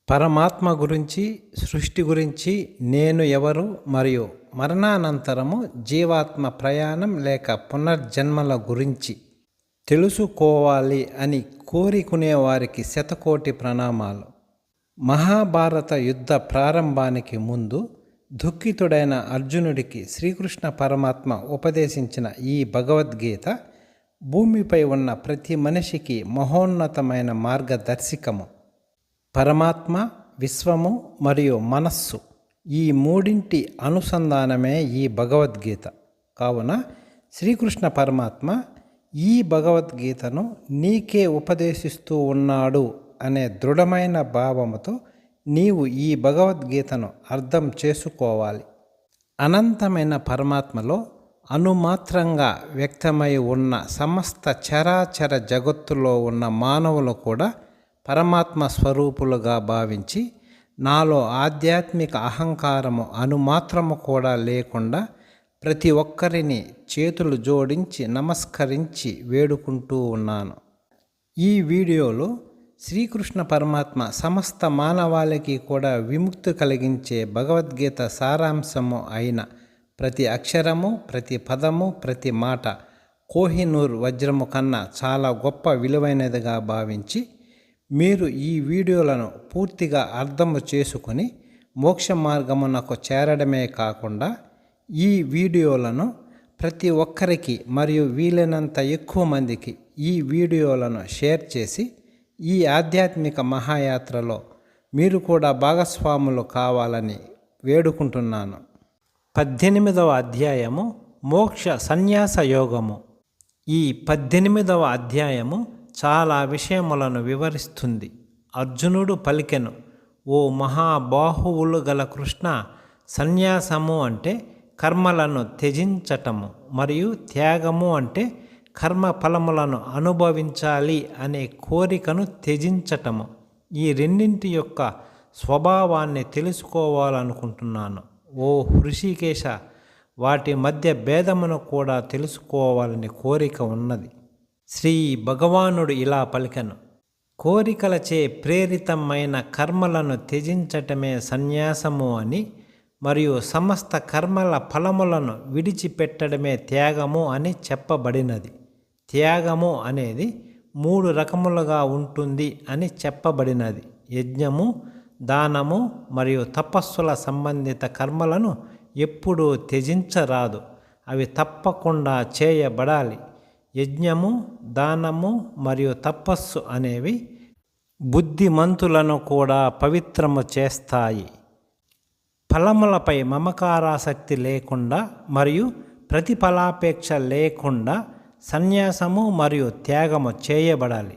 పరమాత్మ గురించి, సృష్టి గురించి, నేను ఎవరు మరియు మరణానంతరము జీవాత్మ ప్రయాణం లేక పునర్జన్మల గురించి తెలుసుకోవాలి అని కోరుకునే వారికి శతకోటి ప్రణామాలు. మహాభారత యుద్ధ ప్రారంభానికి ముందు దుఃఖితుడైన అర్జునుడికి శ్రీకృష్ణ పరమాత్మ ఉపదేశించిన ఈ భగవద్గీత భూమిపై ఉన్న ప్రతి మనిషికి మహోన్నతమైన మార్గదర్శకము. పరమాత్మ, విశ్వము మరియు మనస్సు ఈ మూడింటి అనుసంధానమే ఈ భగవద్గీత. కావున శ్రీకృష్ణ పరమాత్మ ఈ భగవద్గీతను నీకే ఉపదేశిస్తూ ఉన్నాడు అనే దృఢమైన భావముతో నీవు ఈ భగవద్గీతను అర్థం చేసుకోవాలి. అనంతమైన పరమాత్మలో అణుమాత్రంగా వ్యక్తమై ఉన్న సమస్త చరాచర జగత్తులో ఉన్న మానవులు కూడా పరమాత్మ స్వరూపులుగా భావించి, నాలో ఆధ్యాత్మిక అహంకారము అణుమాత్రము కూడా లేకుండా ప్రతి ఒక్కరిని చేతులు జోడించి నమస్కరించి వేడుకుంటూ ఉన్నాను. ఈ వీడియోలో శ్రీకృష్ణ పరమాత్మ సమస్త మానవాళికి కూడా విముక్తి కలిగించే భగవద్గీత సారాంశము అయిన ప్రతి అక్షరము, ప్రతి పదము, ప్రతి మాట కోహినూర్ వజ్రము కన్నా చాలా గొప్ప విలువైనదిగా భావించి మీరు ఈ వీడియోలను పూర్తిగా అర్థము చేసుకొని మోక్ష మార్గమునకు చేరడమే కాకుండా ఈ వీడియోలను ప్రతి ఒక్కరికి మరియు వీలైనంత ఎక్కువ మందికి ఈ వీడియోలను షేర్ చేసి ఈ ఆధ్యాత్మిక మహాయాత్రలో మీరు కూడా భాగస్వాములు కావాలని వేడుకుంటున్నాను. 18వ అధ్యాయము మోక్ష సన్యాస యోగము. ఈ 18వ అధ్యాయము చాలా విషయములను వివరిస్తుంది. అర్జునుడు పలికెను, ఓ మహాబాహువులు గల కృష్ణ, సన్యాసము అంటే కర్మలను త్యజించటము మరియు త్యాగము అంటే కర్మ ఫలములను అనుభవించాలి అనే కోరికను త్యజించటము. ఈ రెండింటి యొక్క స్వభావాన్ని తెలుసుకోవాలనుకుంటున్నాను. ఓ హృషికేశ, వాటి మధ్య భేదమును కూడా తెలుసుకోవాలని కోరిక ఉన్నది. శ్రీ భగవానుడు ఇలా పలికెను, కోరికలచే ప్రేరితమైన కర్మలను త్యజించటమే సన్యాసము అని, మరియు సమస్త కర్మల ఫలములను విడిచిపెట్టడమే త్యాగము అని చెప్పబడినది. త్యాగము అనేది 3 రకములుగా ఉంటుంది అని చెప్పబడినది. యజ్ఞము, దానము మరియు తపస్సుల సంబంధిత కర్మలను ఎప్పుడూ త్యజించరాదు. అవి తప్పకుండా చేయబడాలి. యజ్ఞము, దానము మరియు తపస్సు అనేవి బుద్ధిమంతులను కూడా పవిత్రము చేస్తాయి. ఫలములపై మమకారాసక్తి లేకుండా మరియు ప్రతిఫలాపేక్ష లేకుండా సన్యాసము మరియు త్యాగము చేయబడాలి.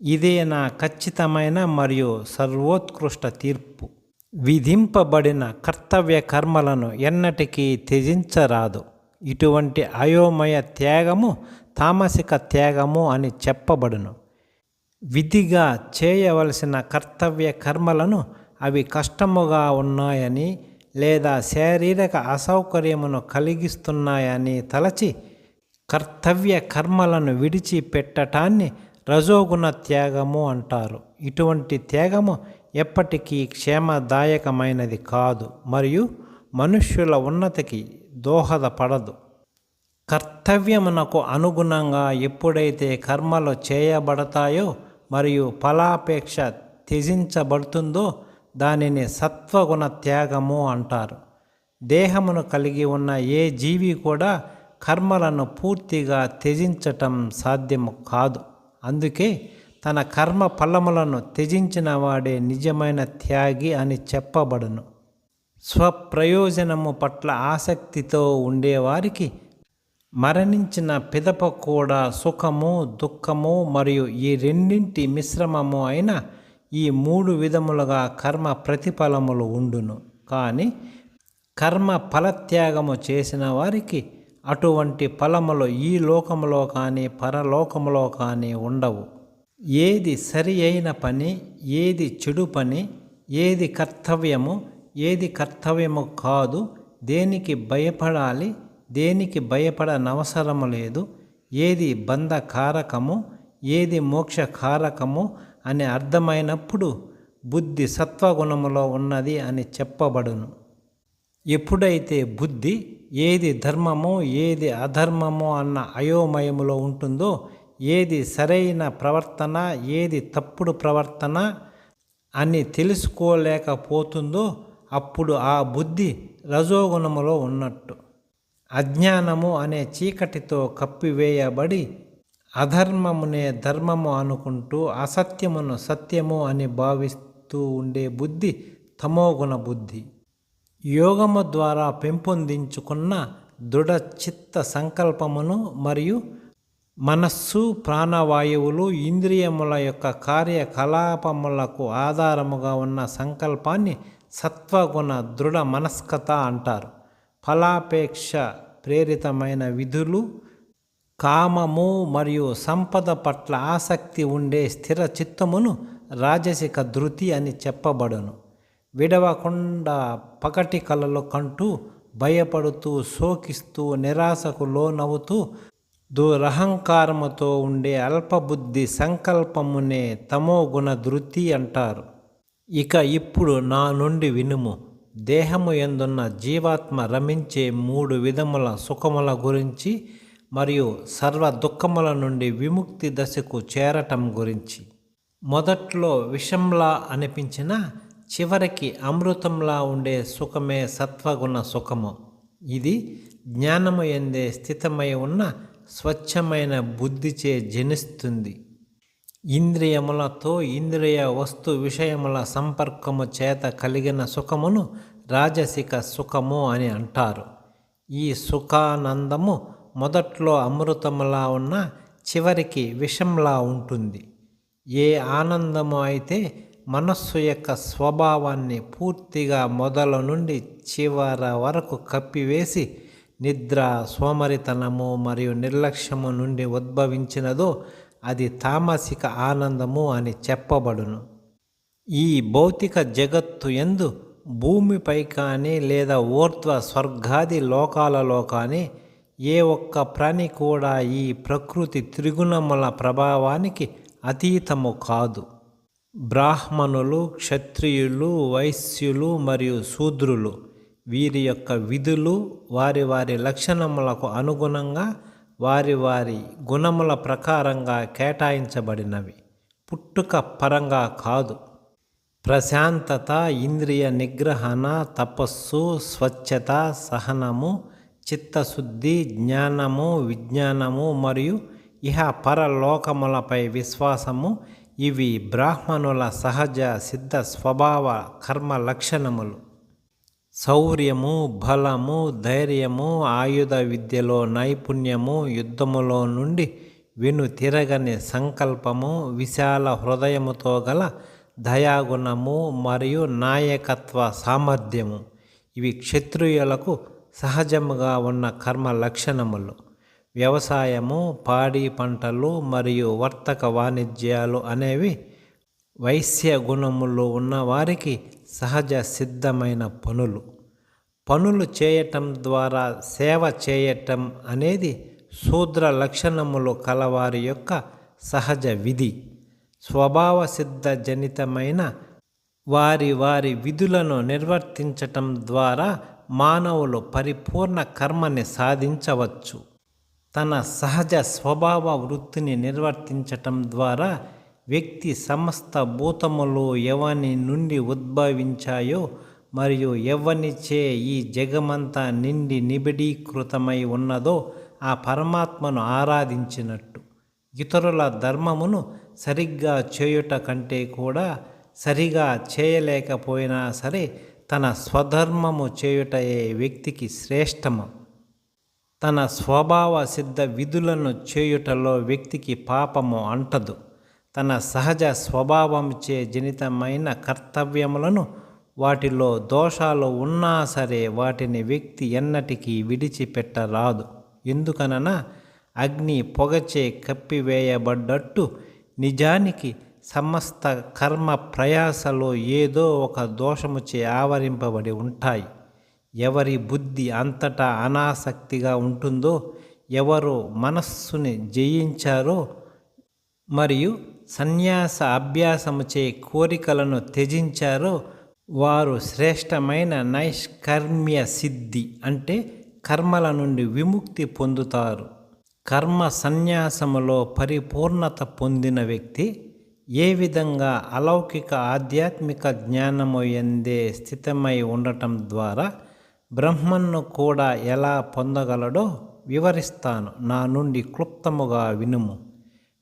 ఇదే నా ఖచ్చితమైన మరియు సర్వోత్కృష్ట తీర్పు. విధింపబడిన కర్తవ్య కర్మలను ఎన్నటికీ త్యజించరాదు. ఇటువంటి అయోమయ త్యాగము తామసిక త్యాగము అని చెప్పబడును. విధిగా చేయవలసిన కర్తవ్య కర్మలను అవి కష్టముగా ఉన్నాయని లేదా శారీరక అసౌకర్యమును కలిగిస్తున్నాయని తలచి కర్తవ్య కర్మలను విడిచిపెట్టటాన్ని రజోగుణ త్యాగము అంటారు. ఇటువంటి త్యాగము ఎప్పటికీ క్షేమదాయకమైనది కాదు మరియు మనుష్యుల ఉన్నతికి దోహదపడదు. కర్తవ్యమునకు అనుగుణంగా ఎప్పుడైతే కర్మలు చేయబడతాయో మరియు ఫలాపేక్ష త్యజించబడుతుందో దానిని సత్వగుణ త్యాగము అంటారు. దేహమును కలిగి ఉన్న ఏ జీవి కూడా కర్మలను పూర్తిగా త్యజించటం సాధ్యము కాదు. అందుకే తన కర్మ ఫలములను త్యజించిన వాడే నిజమైన త్యాగి అని చెప్పబడును. స్వప్రయోజనము పట్ల ఆసక్తితో ఉండేవారికి మరణించిన పిదప కూడా సుఖము, దుఃఖము మరియు ఈ రెండింటి మిశ్రమము అయిన ఈ 3 విధములుగా కర్మ ప్రతిఫలములు ఉండును. కానీ కర్మ ఫలత్యాగము చేసిన వారికి అటువంటి ఫలములు ఈ లోకములో కానీ పరలోకములో కానీ ఉండవు. ఏది సరి అయిన పని, ఏది చెడు పని, ఏది కర్తవ్యము, ఏది కర్తవ్యము కాదు, దేనికి భయపడాలి, దేనికి భయపడనవసరము లేదు, ఏది బంధకారకము, ఏది మోక్షకారకము అని అర్థమైనప్పుడు బుద్ధి సత్వగుణములో ఉన్నది అని చెప్పబడును. ఎప్పుడైతే బుద్ధి ఏది ధర్మమో ఏది అధర్మమో అన్న అయోమయములో ఉంటుందో, ఏది సరైన ప్రవర్తన ఏది తప్పుడు ప్రవర్తన అని తెలుసుకోలేకపోతుందో, అప్పుడు ఆ బుద్ధి రజోగుణములో ఉన్నట్టు. అజ్ఞానము అనే చీకటితో కప్పివేయబడి అధర్మమునే ధర్మము అనుకుంటూ అసత్యమును సత్యము అని భావిస్తూ ఉండే బుద్ధి తమోగుణ బుద్ధి. యోగము ద్వారా పెంపొందించుకున్న దృఢ చిత్త సంకల్పమును మరియు మనస్సు, ప్రాణవాయువులు, ఇంద్రియముల యొక్క కార్యకలాపములకు ఆధారముగా ఉన్న సంకల్పాన్ని సత్వగుణ దృఢ మనస్కత అంటారు. ఫలాపేక్ష ప్రేరితమైన విధులు, కామము మరియు సంపద పట్ల ఆసక్తి ఉండే స్థిర చిత్తమును రాజసిక ధృతి అని చెప్పబడును. విడవకుండా పగటి కలలు కంటూ భయపడుతూ శోకిస్తూ నిరాశకు లోనవుతూ దురహంకారముతో ఉండే అల్పబుద్ధి సంకల్పమునే తమోగుణ ధృతి అంటారు. ఇక ఇప్పుడు నా నుండి వినుము. దేహము యందున్న జీవాత్మ రమించే 3 విధముల సుఖముల గురించి మరియు సర్వ దుఃఖముల నుండి విముక్తి దశకు చేరటం గురించి. మొదట్లో విషంలా అనిపించిన చివరికి అమృతంలా ఉండే సుఖమే సత్వగుణ సుఖము. ఇది జ్ఞానము యందే స్థితమై ఉన్న స్వచ్ఛమైన బుద్ధిచే జనిస్తుంది. ఇంద్రియములతో ఇంద్రియ వస్తు విషయముల సంపర్కము చేత కలిగిన సుఖమును రాజసిక సుఖము అని అంటారు. ఈ సుఖానందము మొదట్లో అమృతములా ఉన్న చివరికి విషంలా ఉంటుంది. ఏ ఆనందము అయితే మనస్సు యొక్క స్వభావాన్ని పూర్తిగా మొదలు నుండి చివర వరకు కప్పివేసి నిద్ర, సోమరితనము మరియు నిర్లక్ష్యము నుండి ఉద్భవించినదో అది తామసిక ఆనందము అని చెప్పబడును. ఈ భౌతిక జగత్తు యందు భూమిపై కానీ లేదా ఊర్ధ్వ స్వర్గాది లోకాలలో కానీ ఏ ఒక్క ప్రాణి కూడా ఈ ప్రకృతి త్రిగుణముల ప్రభావానికి అతీతము కాదు. బ్రాహ్మణులు, క్షత్రియులు, వైశ్యులు మరియు శూద్రులు వీరి యొక్క విధులు వారి వారి లక్షణములకు అనుగుణంగా వారి వారి గుణముల ప్రకారంగా కేటాయించబడినవి, పుట్టుక పరంగా కాదు. ప్రశాంతత, ఇంద్రియ నిగ్రహణ, తపస్సు, స్వచ్ఛత, సహనము, చిత్తశుద్ధి, జ్ఞానము, విజ్ఞానము మరియు ఇహ పరలోకములపై విశ్వాసము ఇవి బ్రాహ్మణుల సహజ సిద్ధ స్వభావ కర్మ లక్షణములు. శౌర్యము, బలము, ధైర్యము, ఆయుధ విద్యలో నైపుణ్యము, యుద్ధములో నుండి వెనుతిరగని సంకల్పము, విశాల హృదయముతో గల దయాగుణము మరియు నాయకత్వ సామర్థ్యము ఇవి క్షత్రియులకు సహజముగా ఉన్న కర్మ లక్షణములు. వ్యవసాయము, పాడి పంటలు మరియు వర్తక వాణిజ్యాలు అనేవి వైశ్య గుణములు ఉన్నవారికి సహజ సిద్ధమైన పనులు చేయటం ద్వారా సేవ చేయటం అనేది శూద్ర లక్షణములు కలవారి యొక్క సహజ విధి. స్వభావ సిద్ధ జనితమైన వారి వారి విధులను నిర్వర్తించటం ద్వారా మానవులు పరిపూర్ణ కర్మని సాధించవచ్చు. తన సహజ స్వభావ వృత్తిని నిర్వర్తించటం ద్వారా వ్యక్తి సమస్త భూతములు ఎవని నుండి ఉద్భవించాయో మరియు ఎవనిచే ఈ జగమంతా నిండి నిబిడీకృతమై ఉన్నదో ఆ పరమాత్మను ఆరాధించినట్టు. ఇతరుల ధర్మమును సరిగ్గా చేయుట కంటే కూడా సరిగా చేయలేకపోయినా సరే తన స్వధర్మము చేయుటయే వ్యక్తికి శ్రేష్టము. తన స్వభావ సిద్ధ విధులను చేయుటలో వ్యక్తికి పాపము అంటదు. తన సహజ స్వభావంచే జనితమైన కర్తవ్యములను వాటిలో దోషాలు ఉన్నా సరే వాటిని వ్యక్తి ఎన్నటికీ విడిచిపెట్టరాదు. ఎందుకనగా అగ్ని పొగచే కప్పివేయబడ్డట్టు నిజానికి సమస్త కర్మ ప్రయాసలు ఏదో ఒక దోషముచే ఆవరింపబడి ఉంటాయి. ఎవరి బుద్ధి అంతటా అనాసక్తిగా ఉంటుందో, ఎవరు మనస్సుని జయించారో మరియు సన్యాస అభ్యాసముచే కోరికలను త్యజించారో వారు శ్రేష్టమైన నైష్కర్మ్య సిద్ధి అంటే కర్మల నుండి విముక్తి పొందుతారు. కర్మ సన్యాసములో పరిపూర్ణత పొందిన వ్యక్తి ఏ విధంగా అలౌకిక ఆధ్యాత్మిక జ్ఞానము యందే స్థితమై ఉండటం ద్వారా బ్రహ్మను కూడా ఎలా పొందగలడో వివరిస్తాను. నా నుండి క్లుప్తముగా వినుము.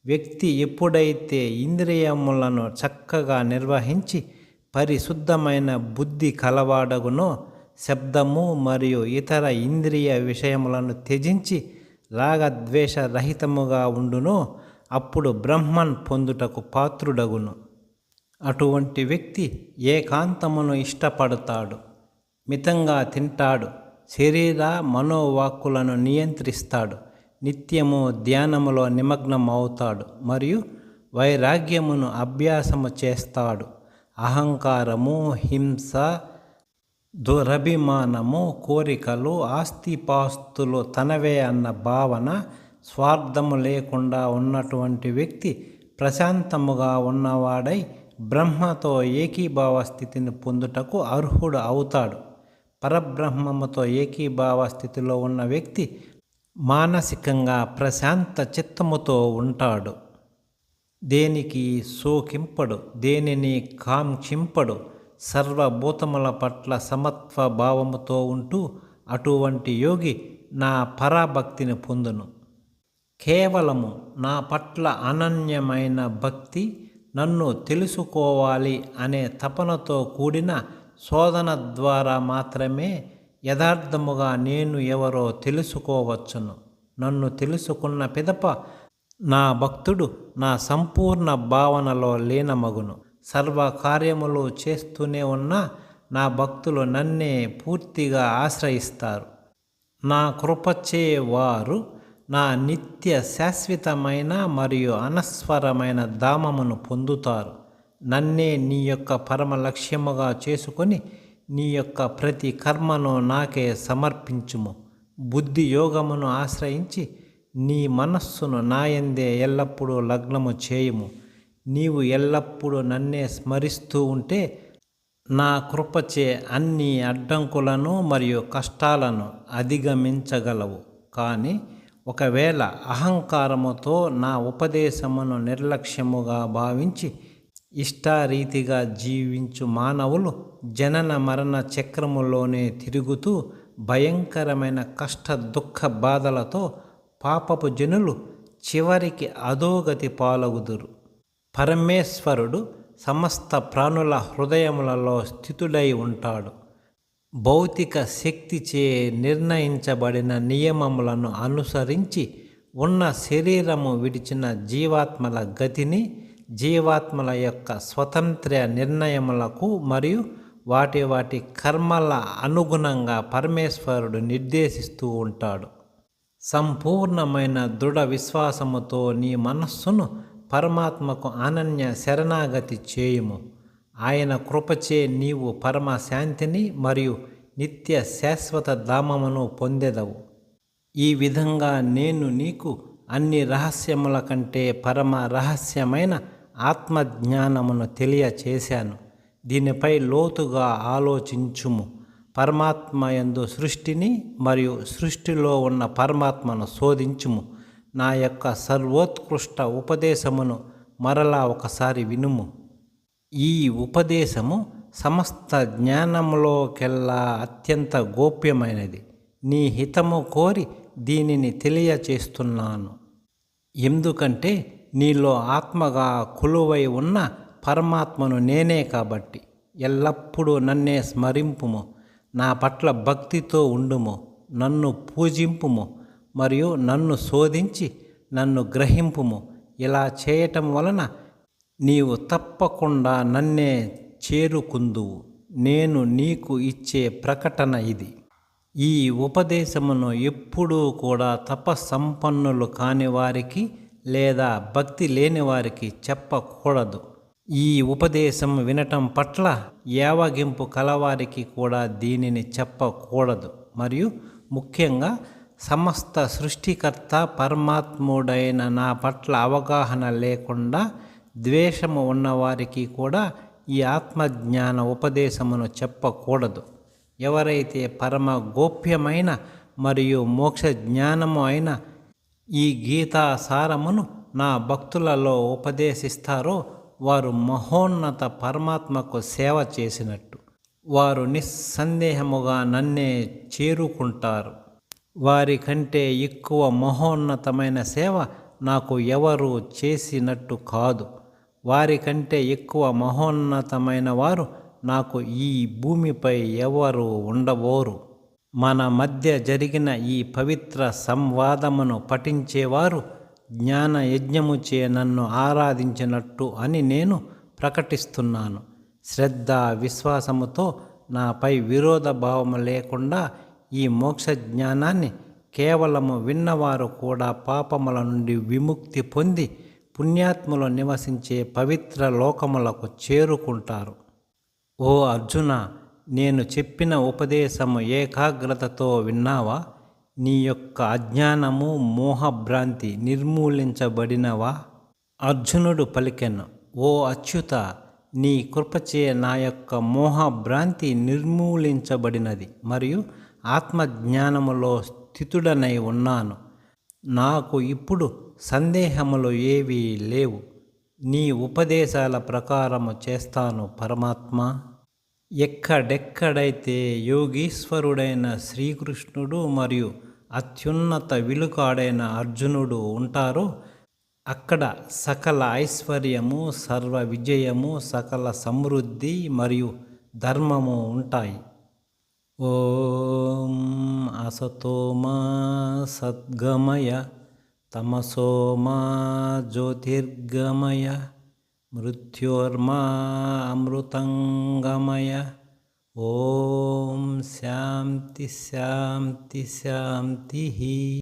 వ్యక్తి ఎప్పుడైతే ఇంద్రియములను చక్కగా నిర్వహించి పరిశుద్ధమైన బుద్ధి కలవాడగునో, శబ్దము మరియు ఇతర ఇంద్రియ విషయములను త్యజించి రాగద్వేషరహితముగా ఉండునో అప్పుడు బ్రహ్మన్ పొందుటకు పాత్రుడగును. అటువంటి వ్యక్తి ఏకాంతమును ఇష్టపడతాడు, మితంగా తింటాడు, శరీర మనోవాక్కులను నియంత్రిస్తాడు, నిత్యము ధ్యానములో నిమగ్నం అవుతాడు మరియు వైరాగ్యమును అభ్యాసము చేస్తాడు. అహంకారము, హింస, దురభిమానము, కోరికలు, ఆస్తిపాస్తులు తనవే అన్న భావన, స్వార్థము లేకుండా ఉన్నటువంటి వ్యక్తి ప్రశాంతముగా ఉన్నవాడై బ్రహ్మతో ఏకీభావ స్థితిని పొందుటకు అర్హుడు అవుతాడు. పరబ్రహ్మముతో ఏకీభావ స్థితిలో ఉన్న వ్యక్తి మానసికంగా ప్రశాంత చిత్తముతో ఉంటాడు. దేనికి శోకింపడు, దేనిని కాంక్షింపడు, సర్వభూతముల పట్ల సమత్వ భావముతో ఉంటూ అటువంటి యోగి నా పరాభక్తిని పొందును. కేవలము నా పట్ల అనన్యమైన భక్తి, నన్ను తెలుసుకోవాలి అనే తపనతో కూడిన శోధన ద్వారా మాత్రమే యథార్థముగా నేను ఎవరో తెలుసుకోవచ్చును. నన్ను తెలుసుకున్న పిదప నా భక్తుడు నా సంపూర్ణ భావనలో లీనమగును. సర్వకార్యములు చేస్తూనే ఉన్న నా భక్తులు నన్నే పూర్తిగా ఆశ్రయిస్తారు. నా కృపచే వారు నా నిత్య శాశ్వతమైన మరియు అనస్వరమైన ధామమును పొందుతారు. నన్నే నీ యొక్క పరమ లక్ష్యముగా చేసుకొని నీ యొక్క ప్రతి కర్మను నాకే సమర్పించుము. బుద్ధి యోగమును ఆశ్రయించి నీ మనస్సును నాయందే ఎల్లప్పుడూ లగ్నము చేయుము. నీవు ఎల్లప్పుడూ నన్నే స్మరిస్తూ ఉంటే నా కృపచే అన్ని అడ్డంకులను మరియు కష్టాలను అధిగమించగలవు. కానీ ఒకవేళ అహంకారముతో నా ఉపదేశమును నిర్లక్ష్యముగా భావించి ఇష్టారీతిగా జీవించు మానవులు జనన మరణ చక్రములోనే తిరుగుతూ భయంకరమైన కష్ట దుఃఖ బాధలతో పాపపు జనులు చివరికి అధోగతి పాలగుదురు. పరమేశ్వరుడు సమస్త ప్రాణుల హృదయములలో స్థితుడై ఉంటాడు. భౌతిక శక్తిచే నిర్ణయించబడిన నియమములను అనుసరించి ఉన్న శరీరము విడిచిన జీవాత్మల గతిని జీవాత్మల యొక్క స్వతంత్ర నిర్ణయములకు మరియు వాటి వాటి కర్మల అనుగుణంగా పరమేశ్వరుడు నిర్దేశిస్తూ ఉంటాడు. సంపూర్ణమైన దృఢ విశ్వాసముతో నీ మనస్సును పరమాత్మకు అనన్య శరణాగతి చేయుము. ఆయన కృపచే నీవు పరమ శాంతిని మరియు నిత్య శాశ్వత ధామమును పొందెదవు. ఈ విధంగా నేను నీకు అన్ని రహస్యముల కంటే పరమ రహస్యమైన ఆత్మజ్ఞానమును తెలియచేశాను. దీనిపై లోతుగా ఆలోచించుము. పరమాత్మ యందు సృష్టిని మరియు సృష్టిలో ఉన్న పరమాత్మను శోధించుము. నా యొక్క సర్వోత్కృష్ట ఉపదేశమును మరలా ఒకసారి వినుము. ఈ ఉపదేశము సమస్త జ్ఞానములోకెల్లా అత్యంత గోప్యమైనది. నీ హితము కోరి దీనిని తెలియచేస్తున్నాను. ఎందుకంటే నీలో ఆత్మగా కొలువై ఉన్న పరమాత్మను నేనే కాబట్టి ఎల్లప్పుడూ నన్నే స్మరింపుము. నా పట్ల భక్తితో ఉండుము. నన్ను పూజింపుము మరియు నన్ను శోధించి నన్ను గ్రహింపుము. ఇలా చేయటం వలన నీవు తప్పకుండా నన్నే చేరుకుందువు. నేను నీకు ఇచ్చే ప్రకటన ఇది. ఈ ఉపదేశమును ఎప్పుడూ కూడా తపస్సంపన్నులు కాని వారికి లేదా భక్తి లేని వారికి చెప్పకూడదు. ఈ ఉపదేశం వినటం పట్ల యావగింపు కలవారికి కూడా దీనిని చెప్పకూడదు. మరియు ముఖ్యంగా సమస్త సృష్టికర్త పరమాత్ముడైన నా పట్ల అవగాహన లేకుండా ద్వేషము ఉన్నవారికి కూడా ఈ ఆత్మజ్ఞాన ఉపదేశమును చెప్పకూడదు. ఎవరైతే పరమ గోప్యమైన మరియు మోక్ష జ్ఞానము అయిన ఈ గీతా సారమును నా భక్తులలో ఉపదేశిస్తారో వారు మహోన్నత పరమాత్మకు సేవ చేసినట్టు. వారు నిస్సందేహముగా నన్నే చేరుకుంటారు. వారి కంటే ఎక్కువ మహోన్నతమైన సేవ నాకు ఎవరు చేసినట్టు కాదు. వారి కంటే ఎక్కువ మహోన్నతమైన వారు నాకు ఈ భూమిపై ఎవరు ఉండబోరు. మన మధ్య జరిగిన ఈ పవిత్ర సంవాదమును పఠించేవారు జ్ఞాన యజ్ఞముచే నన్ను ఆరాధించినట్టు అని నేను ప్రకటిస్తున్నాను. శ్రద్ధ విశ్వాసముతో నాపై విరోధ భావము లేకుండా ఈ మోక్ష జ్ఞానాన్ని కేవలము విన్నవారు కూడా పాపముల నుండి విముక్తి పొంది పుణ్యాత్ములు నివసించే పవిత్ర లోకములకు చేరుకుంటారు. ఓ అర్జున, నేను చెప్పిన ఉపదేశము ఏకాగ్రతతో విన్నావా? నీ యొక్క అజ్ఞానము మోహభ్రాంతి నిర్మూలించబడినవా? అర్జునుడు పలికెను, ఓ అచ్యుత, నీ కృపచే నా యొక్క మోహభ్రాంతి నిర్మూలించబడినది మరియు ఆత్మజ్ఞానములో స్థితుడనై ఉన్నాను. నాకు ఇప్పుడు సందేహములు ఏవీ లేవు. నీ ఉపదేశాల ప్రకారము చేస్తాను పరమాత్మ. ఎక్కడెక్కడైతే యోగీశ్వరుడైన శ్రీకృష్ణుడు మరియు అత్యున్నత విలుకాడైన అర్జునుడు ఉంటారో అక్కడ సకల ఐశ్వర్యము, సర్వ విజయము, సకల సమృద్ధి మరియు ధర్మము ఉంటాయి. ఓం అసతో మా సద్గమయ తమసో మా జ్యోతిర్గమయ మృత్యోర్మా అమృతంగమయ. ఓం శాంతి శాంతి శాంతి.